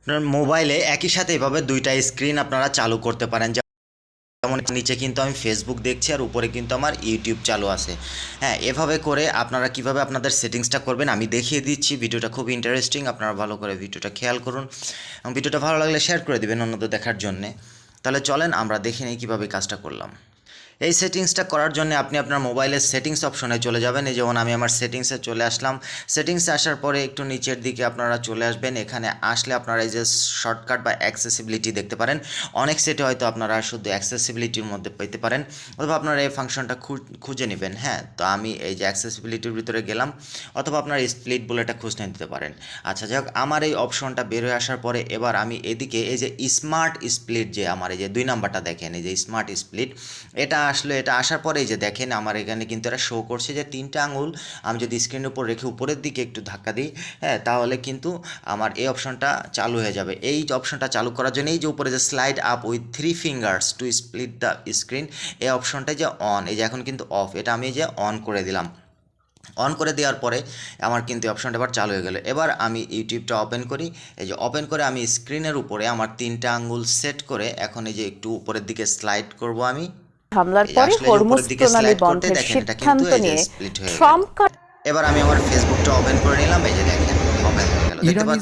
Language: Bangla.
আপনার মোবাইলে একই সাথে এভাবে দুইটা স্ক্রিন আপনারা চালু করতে পারেন। যেমন নিচে কিন্তু আমি ফেসবুক দেখছি আর উপরে কিন্তু আমার ইউটিউব চালু আছে। হ্যাঁ, এভাবে করে আপনারা কিভাবে আপনাদের সেটিংসটা করবেন আমি দেখিয়ে দিচ্ছি। ভিডিওটা খুব ইন্টারেস্টিং, আপনারা ভালো করে ভিডিওটা খেয়াল করুন এবং ভিডিওটা ভালো লাগলে শেয়ার করে দিবেন অন্যদের দেখার জন্যে। তাহলে চলেন আমরা দেখে নিই কীভাবে কাজটা করলাম। এই সেটিংসটা করার জন্য আপনি আপনার মোবাইলের সেটিংস অপশনে চলে যাবেন। এই যেমন আমি আমার সেটিংসে চলে আসলাম। সেটিংসে আসার পরে একটু নিচের দিকে আপনারা চলে আসবেন। এখানে আসলে আপনারা এই যে শর্টকাট বা অ্যাক্সেসিবিলিটি দেখতে পারেন। অনেক সেটে হয়তো আপনারা শুধু অ্যাক্সেসিবিলিটির মধ্যে পেতে পারেন, অথবা আপনারা এই ফাংশনটা খুঁজে নেবেন। হ্যাঁ, তো আমি এই যে অ্যাক্সেসিবিলিটির ভিতরে গেলাম, অথবা আপনারা স্প্লিট বলে এটা খুঁজে নিতে পারেন। আচ্ছা, যাই হোক, আমার এই অপশনটা বের হয়ে আসার পরে এবার আমি এদিকে এই যে স্মার্ট স্প্লিট, যে আমার এই যে 2 নাম্বারটা দেখেন, এই যে স্মার্ট স্প্লিট, এটা আসলে এটা আসার পরে এই যে দেখেন আমার এখানে কিন্তু এটা শো করছে যে 3টা আঙুল আমি যদি স্ক্রিনের উপর রেখে উপরের দিকে একটু ধাক্কা দিই, হ্যাঁ, তাহলে কিন্তু আমার এই অপশনটা চালু হয়ে যাবে। এই অপশনটা চালু করার জন্য এই যে উপরে যে slide up with 3 fingers to split the screen, এই অপশনটাই যে অন, এই যে এখন কিন্তু অফ, এটা আমি এই যে অন করে দিলাম। অন করে দেওয়ার পরে আমার কিন্তু অপশনটা এবার চালু হয়ে গেল। এবার আমি ইউটিউবটা ওপেন করি। এই যে ওপেন করে আমি স্ক্রিনের উপরে আমার 3টা আঙ্গুল সেট করে এখন এই যে একটু উপরের দিকে স্লাইড করব। আমি হামলার এই যে পরে আসলে যে হরমুজ উপরের দিকে প্রণালী স্লাইড করতে বন্ধের দেখেন এটা কিন্তু সিদ্ধান্ত এই যে নিয়ে স্প্লিট হয়ে গেল। ট্রাম্প এবার আমি আমার ফেসবুকটা ওপেন করে নিলাম। এই যে দেখেন ওপেন হয়ে গেল, দেখতে ইরানি পাচ্ছেন।